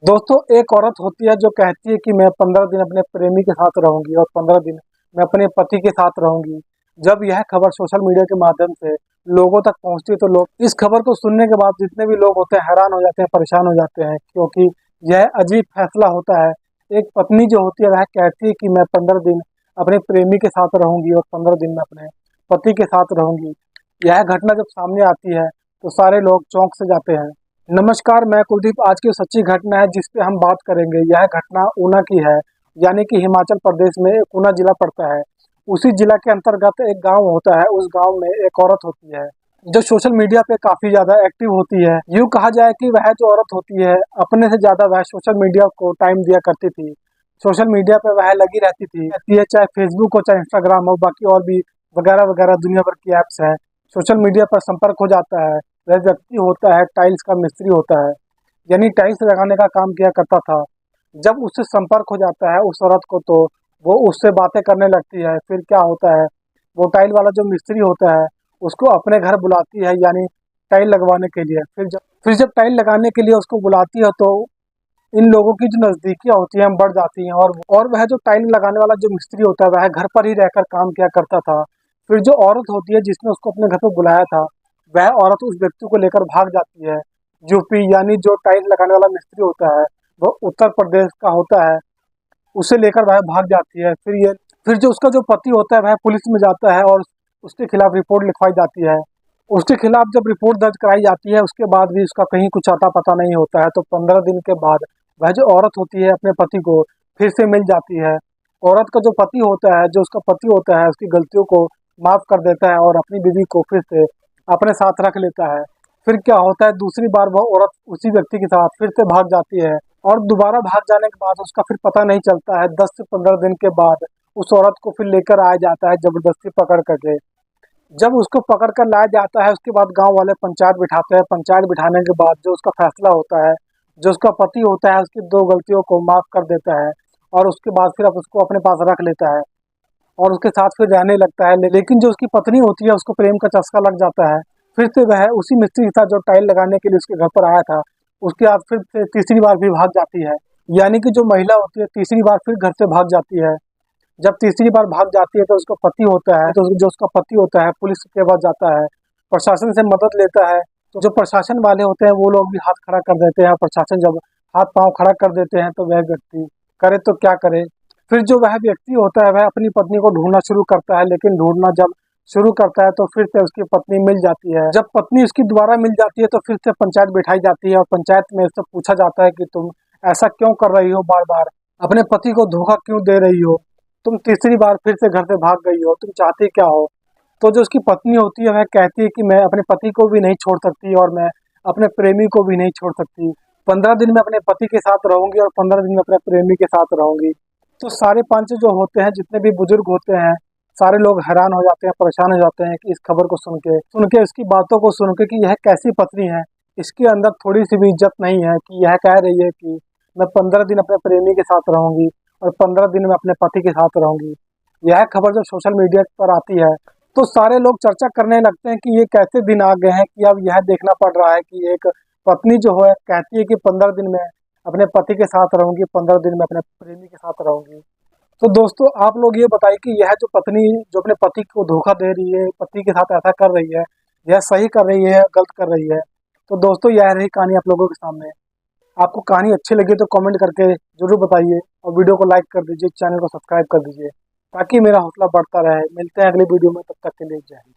दोस्तों, एक औरत होती है जो कहती है कि मैं 15 दिन अपने प्रेमी के साथ रहूंगी और 15 दिन मैं अपने पति के साथ रहूंगी। जब यह खबर सोशल मीडिया के माध्यम से लोगों तक पहुंचती है तो लोग इस खबर को सुनने के बाद जितने भी लोग होते हैं हैरान हो जाते हैं, परेशान हो जाते हैं, क्योंकि यह अजीब फैसला होता है। एक पत्नी जो होती है वह कहती है कि मैं 15 दिन अपने प्रेमी के साथ रहूंगी और 15 दिन में अपने पति के साथ रहूंगी। यह घटना जब सामने आती है तो सारे लोग चौंक से जाते हैं। नमस्कार, मैं कुलदीप। आज की सच्ची घटना है जिस पे हम बात करेंगे। यह घटना ऊना की है, यानी कि हिमाचल प्रदेश में एक ऊना जिला पड़ता है। उसी जिला के अंतर्गत एक गांव होता है। उस गांव में एक औरत होती है जो सोशल मीडिया पे काफी ज्यादा एक्टिव होती है। यूँ कहा जाए कि वह जो औरत होती है अपने से ज्यादा वह सोशल मीडिया को टाइम दिया करती थी। सोशल मीडिया पे वह लगी रहती है, चाहे फेसबुक हो चाहे इंस्टाग्राम हो, बाकी और भी वगैरह वगैरह दुनिया भर की एप्स हैं। सोशल मीडिया पर संपर्क हो जाता है। वह व्यक्ति होता है टाइल्स का मिस्त्री होता है, यानी टाइल्स लगाने का काम किया करता था। जब उससे संपर्क हो जाता है उस औरत को, तो वो उससे बातें करने लगती है। फिर क्या होता है, वो टाइल वाला जो मिस्त्री होता है उसको अपने घर बुलाती है, यानी टाइल लगवाने के लिए। फिर जब टाइल लगाने के लिए उसको बुलाती है तो इन लोगों की जो नज़दीकियाँ होती हैं बढ़ जाती हैं। और वह जो टाइल लगाने वाला जो मिस्त्री होता है वह घर पर ही रहकर काम किया करता था। फिर जो औरत होती है जिसने उसको अपने घर पर बुलाया था, वह औरत उस व्यक्ति को लेकर भाग जाती है। यूपी, यानी जो टाइल लगाने वाला मिस्त्री होता है वो उत्तर प्रदेश का होता है, उसे लेकर वह भाग जाती है। फिर जो उसका जो पति होता है वह पुलिस में जाता है और उसके खिलाफ रिपोर्ट लिखवाई जाती है। उसके खिलाफ जब रिपोर्ट दर्ज कराई जाती है उसके बाद भी उसका कहीं कुछ अता पता नहीं होता है। तो 15 दिन के बाद वह जो औरत होती है अपने पति को फिर से मिल जाती है। औरत का जो पति होता है, जो उसका पति होता है, उसकी गलतियों को माफ कर देता है और अपनी बीवी को फिर से अपने साथ रख लेता है। फिर क्या होता है, दूसरी बार वह औरत उसी व्यक्ति के साथ फिर से भाग जाती है और दोबारा भाग जाने के बाद उसका फिर पता नहीं चलता है। 10 से 15 दिन के बाद उस औरत को फिर लेकर आया जाता है जबरदस्ती पकड़ करके। जब उसको पकड़ कर लाया जाता है उसके बाद गांव वाले पंचायत बिठाते हैं। पंचायत बिठाने के बाद जो उसका फैसला होता है, जो उसका पति होता है उसकी 2 गलतियों को माफ कर देता है और उसके बाद फिर अब उसको अपने पास रख लेता है और उसके साथ फिर रहने लगता है। लेकिन जो उसकी पत्नी होती है उसको प्रेम का चस्का लग जाता है। फिर से वह उसी मिस्त्री के साथ जो टाइल लगाने के लिए उसके घर पर आया था उसके बाद फिर से तीसरी बार भी भाग जाती है। यानी कि जो महिला होती है तीसरी बार फिर घर से भाग जाती है। जब तीसरी बार भाग जाती है तो उसका पति होता है, तो जो उसका पति होता है पुलिस के पास जाता है, प्रशासन से मदद लेता है। तो जो प्रशासन वाले होते हैं वो लोग भी हाथ खड़ा कर देते हैं। प्रशासन जब हाथ पांव खड़ा कर देते हैं तो वह व्यक्ति करे तो क्या करे। फिर जो वह व्यक्ति होता है वह अपनी पत्नी को ढूंढना शुरू करता है, लेकिन ढूंढना जब शुरू करता है तो फिर से उसकी पत्नी मिल जाती है। जब पत्नी उसकी दोबारा मिल जाती है तो फिर से पंचायत बिठाई जाती है और पंचायत में उससे पूछा जाता है कि तुम ऐसा क्यों कर रही हो, बार बार अपने पति को धोखा क्यों दे रही हो, तुम तीसरी बार फिर से घर से भाग गई हो, तुम चाहती क्या हो। तो जो उसकी पत्नी होती है वह कहती है कि मैं अपने पति को भी नहीं छोड़ सकती और मैं अपने प्रेमी को भी नहीं छोड़ सकती। 15 दिन में अपने पति के साथ रहूंगी और 15 दिन में अपने प्रेमी के साथ रहूंगी। तो सारे पंच जो होते हैं, जितने भी बुजुर्ग होते हैं, सारे लोग हैरान हो जाते हैं, परेशान हो जाते हैं कि इस खबर को सुन के इसकी बातों को सुन के कि यह कैसी पत्नी है। इसके अंदर थोड़ी सी भी इज्जत नहीं है कि यह कह रही है कि मैं 15 दिन अपने प्रेमी के साथ रहूंगी और 15 दिन में अपने पति के साथ रहूंगी। यह खबर जब सोशल मीडिया पर आती है तो सारे लोग चर्चा करने लगते हैं कि ये कैसे दिन आ गए हैं कि अब यह देखना पड़ रहा है कि एक पत्नी जो है कहती है कि 15 दिन में अपने पति के साथ रहूंगी, 15 दिन में अपने प्रेमी के साथ रहूंगी। तो दोस्तों, आप लोग ये बताइए कि यह जो पत्नी जो अपने पति को धोखा दे रही है, पति के साथ ऐसा कर रही है, यह सही कर रही है, गलत कर रही है। तो दोस्तों, यह रही कहानी आप लोगों के सामने। आपको कहानी अच्छी लगी तो कमेंट करके जरूर बताइए और वीडियो को लाइक कर दीजिए, चैनल को सब्सक्राइब कर दीजिए ताकि मेरा हौसला बढ़ता रहे। मिलते हैं अगली वीडियो में, तब तक के लिए जय हिंद।